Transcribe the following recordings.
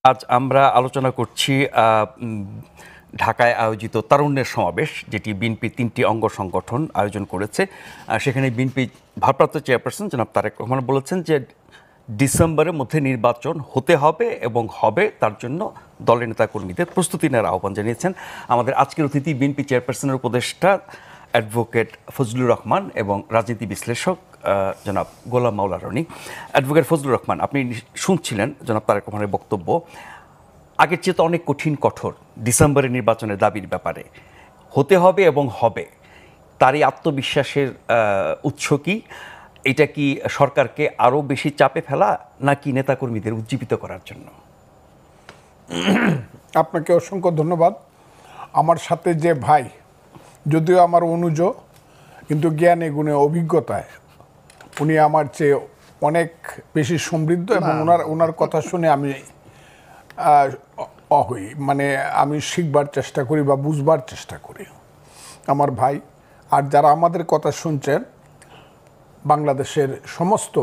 আজ আমরা আলোচনা করছি ঢাকায় আয়োজিত তারুণ্যের সমাবেশ, যেটি বিএনপি 3টি অঙ্গ সংগঠন আয়োজন করেছে। সেখানে বিএনপি ভারপ্রাপ্ত চেয়ারপারসন জনাব তারেক রহমান বলেছেন যে ডিসেম্বরের মধ্যে নির্বাচন হতে হবে এবং হবে, তার জন্য দলের নেতাকর্মীদের প্রস্তুতি নেওয়ার আহ্বান জানিয়েছেন। আমাদের আজকের অতিথি বিএনপি চেয়ারপারসনের উপদেষ্টা অ্যাডভোকেট ফজলুর রহমান এবং রাজনীতি বিশ্লেষক জনাব গোলাম মাওলা রনি। অ্যাডভোকেট ফজলুর রহমান, আপনি শুনছিলেন জনাব তারেক রহমানের বক্তব্য। আগের চেয়ে তো অনেক কঠোর ডিসেম্বরের নির্বাচনের দাবির ব্যাপারে। হতে হবে এবং হবে, তারই আত্মবিশ্বাসের উৎস কি? এটা কি সরকারকে আরও বেশি চাপে ফেলা, নাকি নেতাকর্মীদের উজ্জীবিত করার জন্য? আপনাকে অসংখ্য ধন্যবাদ। আমার সাথে যে ভাই, যদিও আমার অনুজ, কিন্তু জ্ঞানে গুণে অভিজ্ঞতায় উনি আমার চেয়ে অনেক বেশি সমৃদ্ধ, এবং ওনার কথা শুনে আমি আমি শিখবার চেষ্টা করি বা বুঝবার চেষ্টা করি। আমার ভাই আর যারা আমাদের কথা শুনছেন, বাংলাদেশের সমস্ত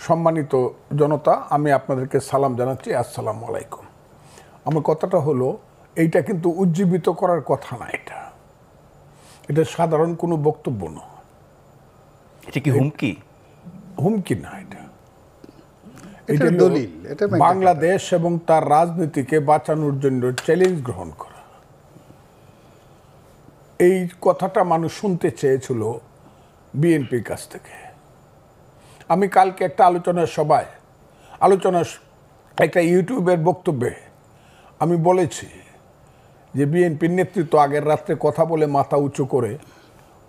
সম্মানিত জনতা, আমি আপনাদেরকে সালাম জানাচ্ছি, আসসালামু আলাইকুম। আমার কথাটা হলো, এইটা কিন্তু উজ্জীবিত করার কথা না, এটা সাধারণ কোনো বক্তব্য না। এটা কি হুমকি? হুমকি না, এটা দলিল। বাংলাদেশ এবং তার রাজনীতিকে বাঁচানোর জন্য চ্যালেঞ্জ গ্রহণ করা। এই কথাটা মানুষ শুনতে চেয়েছিল বিএনপির কাছ থেকে। আমি কালকে একটা একটা ইউটিউবের বক্তব্যে আমি বলেছি যে বিএনপির নেতৃত্ব আগের রাত্রে কথা বলে মাথা উঁচু করে,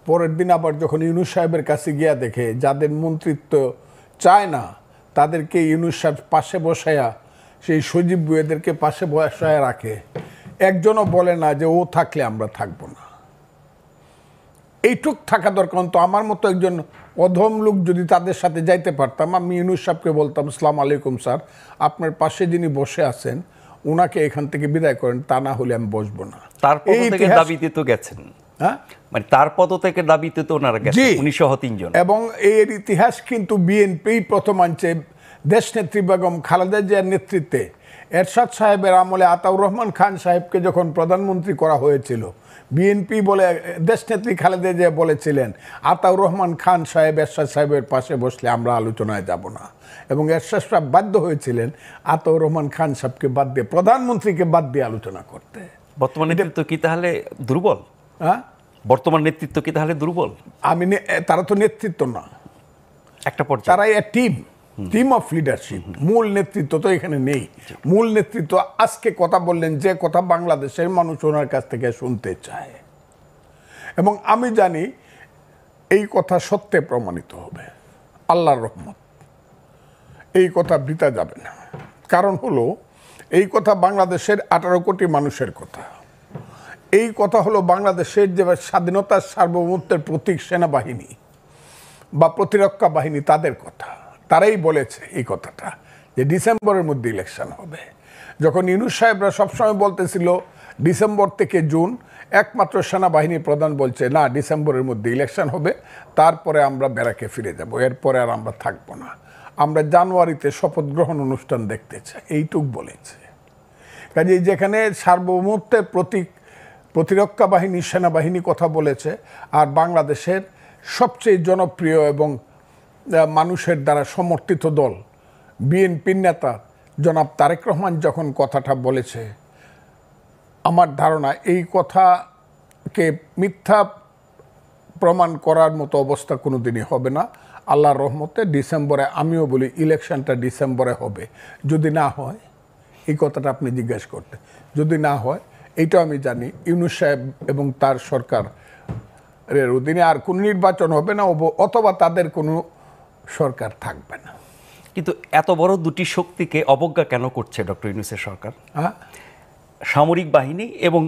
পরের দিন আবার যখন ইউনূস সাহেবের কাছে গিয়া দেখে যাদের মন্ত্রিত্ব চায় না তাদেরকে ইউনূস সাহেব পাশে বসায়া, সেই সজীব বুয়েদেরকে পাশে বসায় রাখে। একজনও বলে না যে ও থাকলে আমরা থাকবো না। এইটুক থাকা দরকার। তো আমার মতো একজন অধম লোক যদি তাদের সাথে যাইতে পারতাম, আমি ইউনূস সাহেবকে বলতাম, আসসালামু আলাইকুম স্যার, আপনার পাশে যিনি বসে আছেন ওনাকে এখান থেকে বিদায় করেন, তা না হলে আমি বসবো না। তার পদ থেকে দাবিতে তো গেছেন, মানে তার পদ থেকে দাবিতে তো ওনারা গেছেন, 1903 জন। এবং এর ইতিহাস কিন্তু বিএনপি প্রথম আনছে। দেশনেত্রী বেগম খালেদা জিয়ার নেতৃত্বে এরশাদ সাহেবের আমলে আতাউর রহমান খান সাহেবকে যখন প্রধানমন্ত্রী করা হয়েছিল, বিএনপি বলে দেশনেত্রী খালেদা জিয়া বলেছিলেন আতাউর রহমান খান সাহেব এরশাদ সাহেবের পাশে বসলে আমরা আলোচনায় যাব না। এবং এরশাদ সাহেব বাধ্য হয়েছিলেন আতাউর রহমান খান সাহেবকে বাদ দিয়ে, প্রধানমন্ত্রীকে বাদ দিয়ে আলোচনা করতে। বর্তমান নেতৃত্ব কি তাহলে দুর্বল? বর্তমান নেতৃত্ব কি তাহলে দুর্বল? তারা তো নেতৃত্ব না, একটা পর্যায়ে তারাই টিম অফ লিডারশিপ। মূল নেতৃত্ব তো এখানে নেই। মূল নেতৃত্ব আজকে কথা বললেন যে কথা বাংলাদেশের মানুষ ওনার কাছ থেকে শুনতে চায়, এবং আমি জানি এই কথা সত্যে প্রমাণিত হবে, আল্লাহর রহমত। এই কথা বৃথা যাবে না। কারণ হলো, এই কথা বাংলাদেশের 18 কোটি মানুষের কথা। এই কথা হলো বাংলাদেশের যে স্বাধীনতার সার্বভৌমত্বের প্রতীক সেনাবাহিনী বা প্রতিরক্ষা বাহিনী, তাদের কথা। তারাই বলেছে এই কথাটা যে ডিসেম্বরের মধ্যে ইলেকশন হবে। যখন ইউনূস সাহেবরা সবসময় বলতেছিল ডিসেম্বর থেকে জুন, একমাত্র সেনাবাহিনী প্রধান বলছে না, ডিসেম্বরের মধ্যে ইলেকশন হবে, তারপরে আমরা ব্যারাকে ফিরে যাব, এরপরে আর আমরা থাকবো না, আমরা জানুয়ারিতে শপথ গ্রহণ অনুষ্ঠান দেখতে চাই, এইটুক বলেছে। কাজে যেখানে সার্বভৌমত্বের প্রতীক প্রতিরক্ষা বাহিনী, সেনাবাহিনী কথা বলেছে, আর বাংলাদেশের সবচেয়ে জনপ্রিয় এবং মানুষের দ্বারা সমর্থিত দল বিএনপির নেতা জনাব তারেক রহমান যখন কথাটা বলেছে, আমার ধারণা এই কথাকে মিথ্যা প্রমাণ করার মতো অবস্থা কোনো দিনই হবে না। আল্লাহর রহমতে ডিসেম্বরে, আমিও বলি ইলেকশনটা ডিসেম্বরে হবে। যদি না হয়, এই কথাটা আপনি জিজ্ঞাসা করতে, যদি না হয়, এইটা আমি জানি ইউনূস সাহেব এবং তার সরকারের অধীনে আর কোনো নির্বাচন হবে না, অথবা তাদের কোনো সরকার থাকবে না। কিন্তু এত বড় দুটি শক্তিকে অবজ্ঞা কেন করছে ডক্টর ইউনূসের সরকার? সামরিক বাহিনী এবং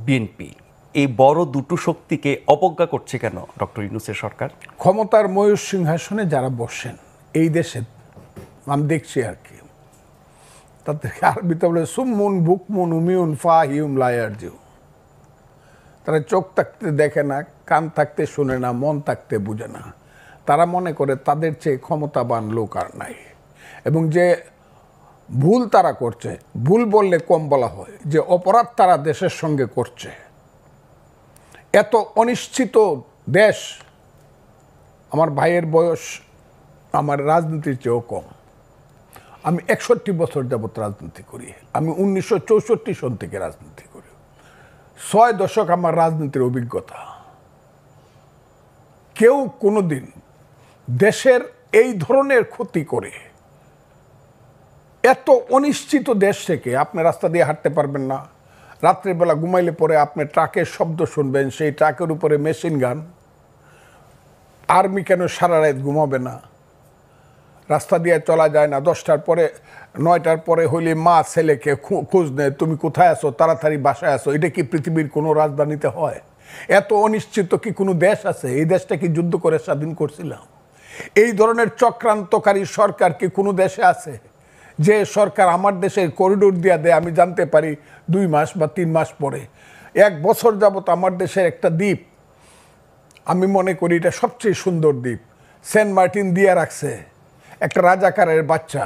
বিএনপি, এই বড় দুটো শক্তিকে অবজ্ঞা করছে কেন ডক্টর ইউনূসের সরকার? ক্ষমতার ময়ূর সিংহাসনে যারা বসেন এই দেশে, আমি দেখছি আর কি, তাদেরকে আরবিতে বলে সুমুন বুকমুন উমিউন ফাহিউম লায়ারজিউ। তারা চোখ থাকতে দেখে না, কান থাকতে শুনে না, মন থাকতে বুঝে না। তারা মনে করে তাদের চেয়ে ক্ষমতাবান লোক আর নাই। এবং যে ভুল তারা করছে, ভুল বললে কম বলা হয়, যে অপরাধ তারা দেশের সঙ্গে করছে। এত অনিশ্চিত দেশ, আমার ভাইয়ের বয়স আমার রাজনীতির চেয়েও কম। আমি 61 বছর যাবৎ রাজনীতি করি। আমি 1964 সন থেকে রাজনীতি করি। 6 দশক আমার রাজনীতির অভিজ্ঞতা। কেউ কোনোদিন দেশের এই ধরনের ক্ষতি করে, এত অনিশ্চিত দেশ থেকে আপনি রাস্তা দিয়ে হাঁটতে পারবেন না, রাত্রিবেলা ঘুমাইলে পরে আপনি ট্রাকের শব্দ শুনবেন, সেই ট্রাকের উপরে মেশিন গান, আর্মি কেন সারা রাত ঘুমাবে না, রাস্তা দিয়ে চলা যায় না, 10টার পরে 9টার পরে হইলে মা ছেলেকে খোঁজ নেয়, তুমি কোথায় আছো, তাড়াতাড়ি বাসায় আসো। এটা কি পৃথিবীর কোনো রাজধানীতে হয়? এত অনিশ্চিত কি কোনো দেশ আছে? এই দেশটা কি যুদ্ধ করে স্বাধীন করছিলাম? এই ধরনের চক্রান্তকারী সরকার কি কোনো দেশে আছে? যে সরকার আমার দেশের করিডোর দিয়া দেয়, আমি জানতে পারি 2 মাস বা 3 মাস পরে। 1 বছর যাবত আমার দেশের একটা দ্বীপ, আমি মনে করি এটা সবচেয়ে সুন্দর দ্বীপ, সেন্ট মার্টিন দিয়ে রাখছে একটা রাজাকারের বাচ্চা,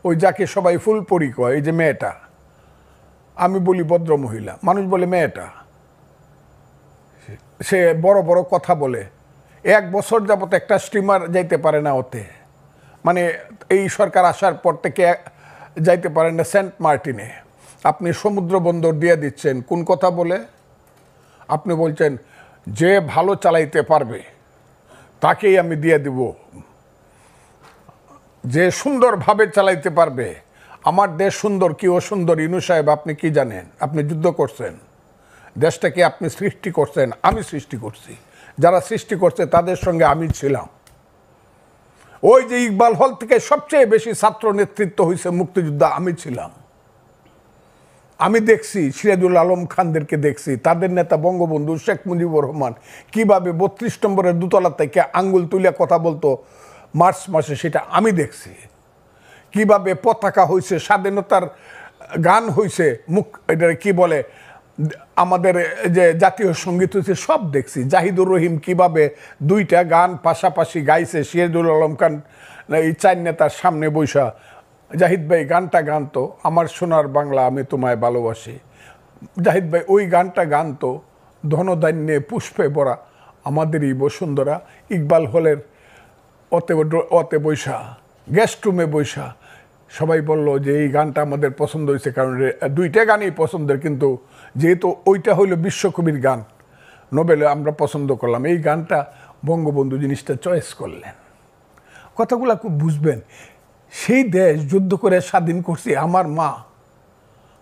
ওই যাকে সবাই ফুলপরি কয়, এই যে মেয়েটা, আমি বলি ভদ্র মহিলা, মানুষ বলে মেয়েটা, সে বড় বড় কথা বলে। 1 বছর যাবত একটা স্টিমার যাইতে পারে না ওতে, মানে এই সরকার আসার পর থেকে যাইতে পারেন না সেন্ট মার্টিনে। আপনি সমুদ্র বন্দর দিয়ে দিচ্ছেন কোন কথা বলে? আপনি বলছেন যে ভালো চালাইতে পারবে তাকেই আমি দিয়ে দিব, যে সুন্দরভাবে চালাইতে পারবে। আমার দেশ সুন্দর কি অসুন্দর ইনু সাহেব আপনি কি জানেন? আপনি যুদ্ধ করছেন, দেশটাকে আপনি সৃষ্টি করছেন, আমি সৃষ্টি করছি। যারা সৃষ্টি করছে তাদের সঙ্গে আমি ছিলাম। ওই যে ইকবাল হল থেকে সবচেয়ে বেশি ছাত্র নেতৃত্ব হয়েছে মুক্তিযোদ্ধা, আমি ছিলাম। আমি দেখছি সিরাজুল আলম খানদেরকে দেখছি, তাদের নেতা বঙ্গবন্ধু শেখ মুজিবুর রহমান কিভাবে 32 নম্বরের দোতলা থেকে আঙ্গুল তুলে কথা বলতো মার্চ মাসে, সেটা আমি দেখছি। কিভাবে পতাকা হয়েছে, স্বাধীনতার গান হয়েছে, এটা কি বলে আমাদের যে জাতীয় সঙ্গীত হয়েছে, সব দেখছি। জাহিদুর রহিম কিভাবে 2টা গান পাশাপাশি গাইছে, সিরাজুল আলম খান এই 4 নেতার সামনে বৈশা, জাহিদ ভাই গানটা গানতো আমার সোনার বাংলা আমি তোমায় ভালোবাসি। জাহিদ ভাই ওই গানটা গানতো ধনধান্যে পুষ্পে ভরা আমাদেরই বসুন্ধরা। ইকবাল হলের অতে বৈশা, গেস্ট রুমে বৈশা সবাই বলল যে এই গানটা আমাদের পছন্দ হয়েছে, কারণ 2টা গানই পছন্দের, কিন্তু যেহেতু ওইটা হইলো বিশ্বকবির গান, নোবেলে আমরা পছন্দ করলাম, এই গানটা বঙ্গবন্ধু জিনিসটা চয়েস করলেন। কথাগুলো খুব বুঝবেন। সেই দেশ যুদ্ধ করে স্বাধীন করছি আমার মা,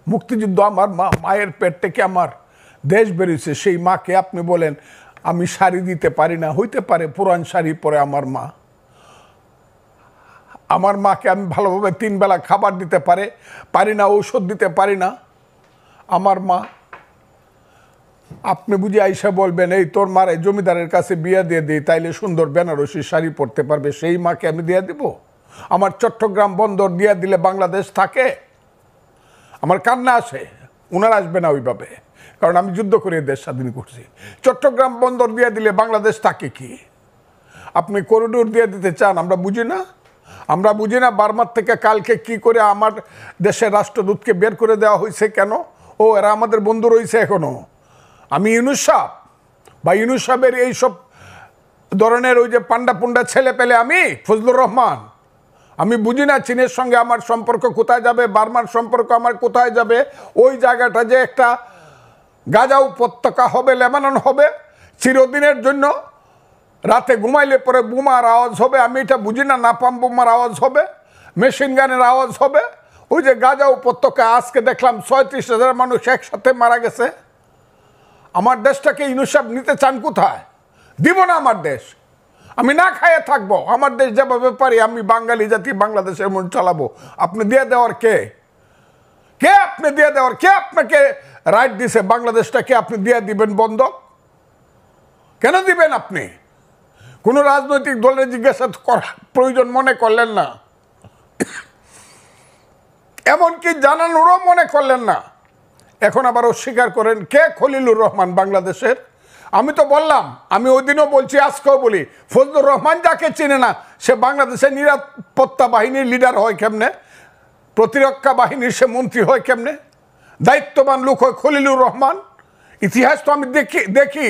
মুক্তিযুদ্ধ আমার মা, মায়ের পেট থেকে আমার দেশ বেরিয়েছে। সেই মাকে আপনি বলেন আমি শাড়ি দিতে পারি না, হইতে পারে পুরান শাড়ি পরে আমার মা, আমার মাকে আমি ভালোভাবে 3 বেলা খাবার দিতে পারি না, ঔষধ দিতে পারি না আমার মা। আপনি বুঝি আইসা বলবেন এই তোর মারে জমিদারের কাছে বিয়ে দিয়ে দিই, তাইলে সুন্দর বেনারসি শাড়ি পরতে পারবে, সেই মাকে আমি দিয়ে দিব? আমার চট্টগ্রাম বন্দর দিয়ে দিলে বাংলাদেশ থাকে? আমার কান্না আসে, উনার আসবে না ওইভাবে, কারণ আমি যুদ্ধ করে দেশ স্বাধীন করছি। চট্টগ্রাম বন্দর দিয়ে দিলে বাংলাদেশ থাকে কি? আপনি করিডোর দিয়ে দিতে চান, আমরা বুঝি না? আমরা বুঝি না বার্মার থেকে কালকে কি করে আমার দেশের রাষ্ট্রদূতকে বের করে দেওয়া হয়েছে কেন? ও এরা আমাদের বন্ধু রয়েছে এখনো। আমি ইউনুস সাহেব বা ইউনুস সাহেবের এইসব ধরনের ওই যে পান্ডা পুন্ডা ছেলে পেলে, আমি ফজলুর রহমান, আমি বুঝি না চীনের সঙ্গে আমার সম্পর্ক কোথায় যাবে, বার্মার সম্পর্ক আমার কোথায় যাবে। ওই জায়গাটা যে একটা গাজা উপত্যকা হবে, লেবানন হবে চিরদিনের জন্য, রাতে ঘুমাইলে পরে বোমার আওয়াজ হবে, আমি এটা বুঝি না, নাপাম বোমার আওয়াজ হবে, মেশিন গানের আওয়াজ হবে। ওই যে গাজা উপত্যকা আজকে দেখলাম 36,000 মানুষ একসাথে মারা গেছে। আমার দেশটাকে ইউনুস সাহেব নিতে চান কোথায়? দিব না আমার দেশ, আমি না খাইয়ে থাকবো। আমার দেশ যেভাবে পারি আমি বাঙালি জাতি বাংলাদেশের মন চালাবো। আপনি দিয়ে দেওয়ার কে? কে আপনি দিয়ে দেওয়ার? কে আপনাকে রাইট দিছে বাংলাদেশটাকে আপনি দিয়ে দিবেন বন্ধক? কেন দিবেন আপনি? কোন রাজনৈতিক দলের জিজ্ঞাসা করার প্রয়োজন মনে করলেন না, এমনকি জানানোরও মনে করলেন না। এখন আবার অস্বীকার করেন। কে খলিলুর রহমান বাংলাদেশের? আমি তো বললাম, আমি ওই দিনও বলছি, আজকেও বলি, ফজলুর রহমান যাকে চিনে না সে বাংলাদেশের নিরাপত্তা বাহিনীর লিডার হয় কেমনে? প্রতিরক্ষা বাহিনীর সে মন্ত্রী হয় কেমনে? দায়িত্ববান লোক হয় খলিলুর রহমান। ইতিহাস তো আমি দেখি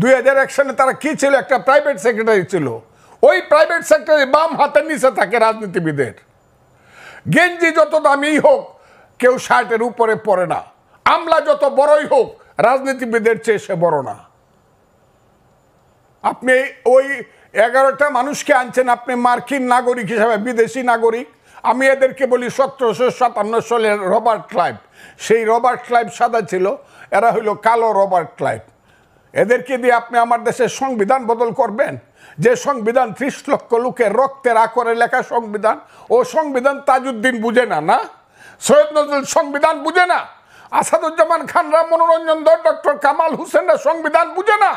2001 সালে তারা কি ছিল, একটা প্রাইভেট সেক্রেটারি ছিল। ওই প্রাইভেট সেক্রেটারি বাম হাতের নিচে থাকে রাজনীতিবিদের। গেঞ্জি যত দামি হোক কেউ শার্টের উপরে পরে না, আমলা যত বড়ই হোক রাজনীতিবিদের চেয়ে সে বড় না। আপনি ওই 11টা মানুষকে আনছেন আপনি মার্কিন নাগরিক হিসাবে, বিদেশি নাগরিক। আমি এদেরকে বলি 1757 সালের রবার্ট ক্লাইভ। সেই রবার্ট ক্লাইভ সাদা ছিল, এরা হইল কালো রবার্ট ক্লাইভ। এদেরকে দিয়ে আপনি আমার দেশের সংবিধান বদল করবেন? যে সংবিধান 30 লক্ষ লোকের রক্তের আকরে লেখা সংবিধান, ও সংবিধান তাজউদ্দিন বুঝে না, না সৈয়দ নজরুল সংবিধান বুঝে না, আসাদুজ্জামান খানরা, মনোরঞ্জন দত্ত, ডক্টর কামাল হোসেনরা সংবিধান বুঝে না।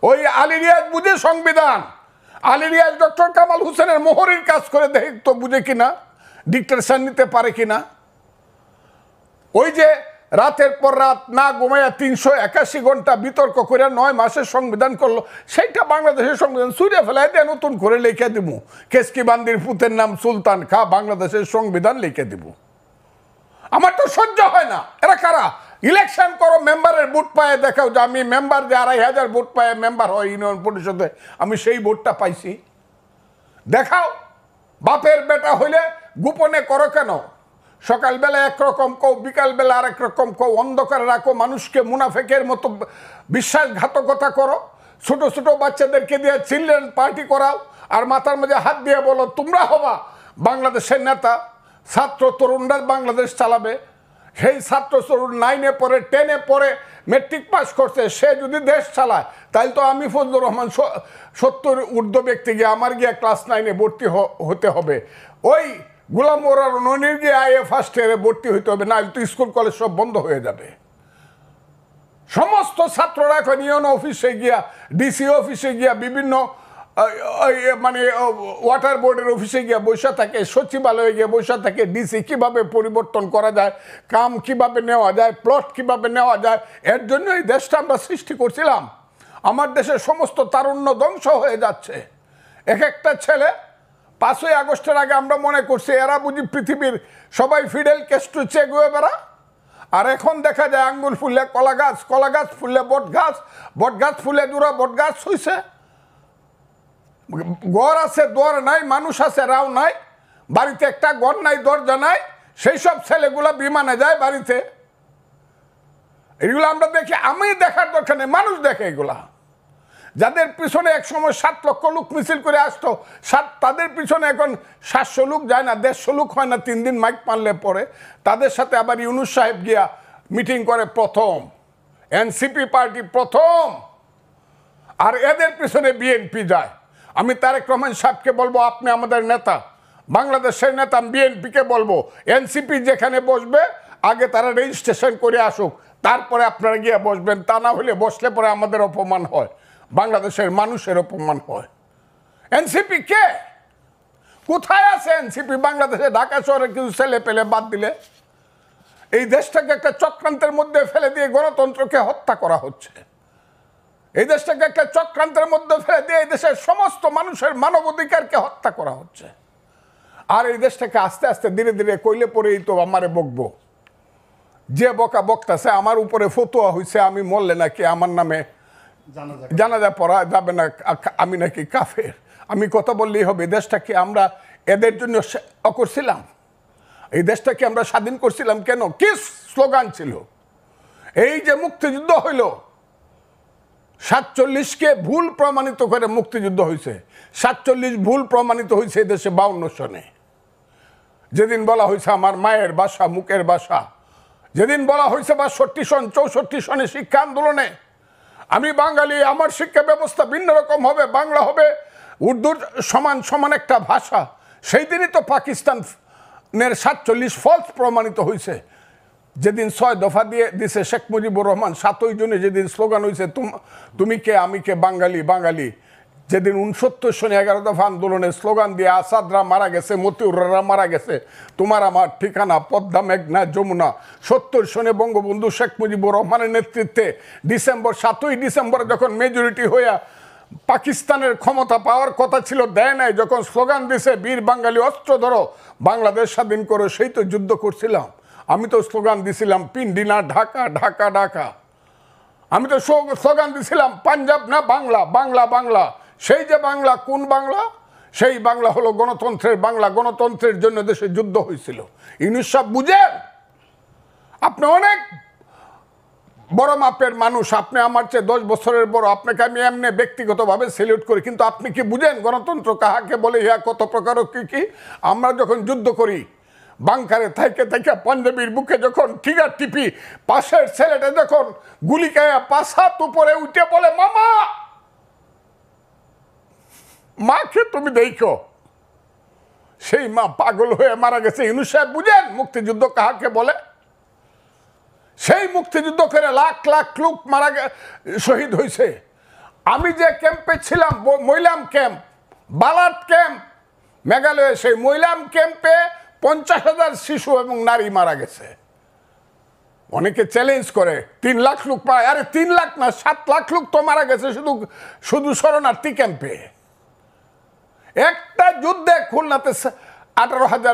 ওই আলী রিয়াজ বুঝে সংবিধান। আলী রিয়াজ ডক্টর কামাল হোসেনের মোহরের কাজ করে দেখে তো বুঝে কিনা, ডিক্টেশন নিতে পারে কিনা। ওই যে রাতের পর রাত না ঘুমাইয়া 381 ঘন্টা বিতর্ক করে 9 মাসের সংবিধান করলো, সেইটা বাংলাদেশের সংবিধান সুরিয়া ফেলায় দিয়ে নতুন করে লিখে দিব। কেসকি বান্দির পুতের নাম সুলতান খা, বাংলাদেশের সংবিধান লিখে দিব। আমার তো সহ্য হয় না। এরা কারা? ইলেকশন করো, মেম্বারের ভোট পায়ে দেখাও যে আমি মেম্বার, যে 2500 ভোট পায়ে মেম্বার হয় ইউনিয়ন পরিষদে, আমি সেই ভোটটা পাইছি, দেখাও। বাপের বেটা হইলে গোপনে করো কেন? সকালবেলা একরকম কও, বিকালবেলা আরেক রকম কও, অন্ধকারে রাখো, মানুষকে মুনাফেকের মতো বিশ্বাসঘাতকতা করো, ছোট ছোট বাচ্চাদেরকে দিয়ে চিলড্রেন পার্টি করাও, আর মাথার মধ্যে হাত দিয়ে বলো তোমরা হবা বাংলাদেশের নেতা। ছাত্র তরুণরা বাংলাদেশ চালাবে। সেই ছাত্র তরুণ 9-এ পড়ে, 10-এ পড়ে, মেট্রিক পাস করছে, সে যদি দেশ চালায় তাহলে তো আমি ফজলুর রহমান 70 ঊর্ধ্ব ব্যক্তি গিয়ে আমার গিয়ে ক্লাস 9-এ ভর্তি হতে হবে। ওই গোলাম মোরার ননির গিয়ে আইএ ফার্স্ট ইয়ারে ভর্তি হইতে হবে, না তো স্কুল কলেজ সব বন্ধ হয়ে যাবে। সমস্ত ছাত্ররা এখন ইউনো অফিসে গিয়া, ডিসি অফিসে গিয়া, বিভিন্ন মানে ওয়াটার বোর্ডের অফিসে গিয়ে বসে থাকে, সচিবালয়ে গিয়ে বসে থাকে, ডিসি কিভাবে পরিবর্তন করা যায়, কাম কিভাবে নেওয়া যায়, প্লট কিভাবে নেওয়া যায়। এর জন্য এই দেশটা আমরা সৃষ্টি করছিলাম। আমার দেশের সমস্ত তারুণ্য ধ্বংস হয়ে যাচ্ছে। এক একটা ছেলে 5ই আগস্টের আগে আমরা মনে করছি এরা বুঝি পৃথিবীর সবাই ফিডেল ক্যাস্ট্রো, চে গুয়েভারা। আর এখন দেখা যায় আঙ্গুর ফুললে কলা গাছ, কলা গাছ ফুললে বট গাছ, বট গাছ ফুলে দুরা বট গাছ হইছে। ঘর আছে দর নাই, মানুষ আছে রাও নাই, বাড়িতে একটা ঘর নাই, দরজা নাই, সেই সব ছেলেগুলা বিমানে যায় বাড়িতে। এগুলো আমরা দেখি, আমি দেখার দরকার নেই, মানুষ দেখে এগুলা। যাদের পিছনে এক সময় 7 লক্ষ লোক মিছিল করে আসতো, তাদের পিছনে এখন 700 লোক যায় না, 150 লোক হয় না 3 দিন মাইক মারলে পরে। তাদের সাথে আবার ইউনুস সাহেব গিয়া মিটিং করে প্রথম, এনসিপি পার্টি প্রথম, আর এদের পিছনে বিএনপি যায়। আমি তারেক রহমান সাহেবকে বলবো আপনি আমাদের নেতা, বাংলাদেশের নেতা। বিএনপিকে বলবো এনসিপি যেখানে বসবে আগে তারা রেজিস্ট্রেশন করে আসুক, তারপরে আপনারা গিয়ে বসবেন। তা না হলে বসলে পরে আমাদের অপমান হয়, বাংলাদেশের মানুষের অপমান হয়। এনসিপি কে? কোথায় আছে এনসিপি? বাংলাদেশে ঢাকা শহরে কিছু ছেলে পেলে বাদ দিলে এই দেশটাকে একটা চক্রান্তের মধ্যে ফেলে দিয়ে গণতন্ত্রকে হত্যা করা হচ্ছে। এই দেশটাকে একটা চক্রান্তের মধ্যে ফেলে দিয়ে এই দেশের সমস্ত মানুষের মানবাধিকারকে হত্যা করা হচ্ছে। আর এই দেশটাকে আস্তে আস্তে ধীরে ধীরে কইলে পরেই তো আমারে বকবো। যে বকা বক্তাছে, আমার উপরে ফতোয়া হয়েছে আমি মরলে নাকি আমার নামে জানাজা পড়া যাবে না, আমি নাকি কাফের। আমি কথা বললেই হবে। দেশটাকে আমরা এদের জন্য করছিলাম? এই দেশটাকে আমরা স্বাধীন করছিলাম কেন? কি স্লোগান ছিল? এই যে মুক্তিযুদ্ধ হইল, 47কে ভুল প্রমাণিত করে মুক্তিযুদ্ধ হয়েছে। 47 ভুল প্রমাণিত হয়েছে এই দেশে 52 সনে। যেদিন বলা হয়েছে আমার মায়ের বাসা, মুখের বাসা, যেদিন বলা হয়েছে 62 সন, 64 সনে শিক্ষা আন্দোলনে আমি বাঙালি, আমার শিক্ষা ব্যবস্থা ভিন্ন রকম হবে, বাংলা হবে উর্দুর সমান সমান একটা ভাষা, সেই দিনই তো পাকিস্তানের 47 ফলস প্রমাণিত হয়েছে। যেদিন 6 দফা দিয়ে দিছে শেখ মুজিবুর রহমান, 7ই জুনে যেদিন স্লোগান হয়েছে তুমি কে আমি কে বাঙালি বাঙালি, যেদিন 69 সনে 11 দফা আন্দোলনের স্লোগান দিয়ে আসাদরা মারা গেছে, মতিউররা মারা গেছে, তোমার আমার ঠিকানা পদ্মা মেঘনা যমুনা, 70 সনে বঙ্গবন্ধু শেখ মুজিবুর রহমানের নেতৃত্বে 7ই ডিসেম্বর যখন মেজরিটি হইয়া পাকিস্তানের ক্ষমতা পাওয়ার কথা ছিল, দেয় নাই। যখন স্লোগান দিছে বীর বাঙালি অস্ত্র ধরো, বাংলাদেশ স্বাধীন করো, সেই তো যুদ্ধ করছিলাম। আমি তো স্লোগান দিছিলাম পিন্ডি না ঢাকা, ঢাকা ঢাকা। আমি তো স্লোগান দিছিলাম পাঞ্জাব না বাংলা, বাংলা বাংলা। সেই যে বাংলা, কোন বাংলা? সেই বাংলা হলো গণতন্ত্রের বাংলা। গণতন্ত্রের জন্য দেশে যুদ্ধ হয়েছিল। ইউনূস সাহেব বুঝেন, আপনি অনেক বড় মাপের মানুষ, আপনি আমার চেয়ে 10 বছরের বড়, আপনাকে আমি এমনি ব্যক্তিগতভাবে সেলিউট করি, কিন্তু আপনি কি বুঝেন গণতন্ত্র কাহাকে বলে, ইহা কত প্রকার কি কি? আমরা যখন যুদ্ধ করি, বাংকারে থাইকে থাইকে পাঞ্জাবির বুকে যখন ঠিকার টিপি, পাশের ছেলেটা যখন গুলি খায়া 5 হাত উপরে উঠে বলে মামা, মাকে তুমি দেখো, সেই মা পাগল হয়ে মারা গেছে। ইউনূস সাহেব বুঝেন মুক্তিযুদ্ধ কাহাকে বলে? সেই মুক্তিযুদ্ধ করে লাখ লাখ লোক শহীদ হয়েছে। আমি যে ক্যাম্পে ছিলাম, মৈলাম ক্যাম্প, বালাট ক্যাম্প, মেঘালয়ে, সেই মৈলাম ক্যাম্পে 50,000 শিশু এবং নারী মারা গেছে। অনেকে চ্যালেঞ্জ করে 3 লাখ লোক পায়, আরে 3 লাখ না, 7 লাখ লোক তো মারা গেছে শুধু শরণার্থী ক্যাম্পে। একটা যুদ্ধে খুলনাতে 18,000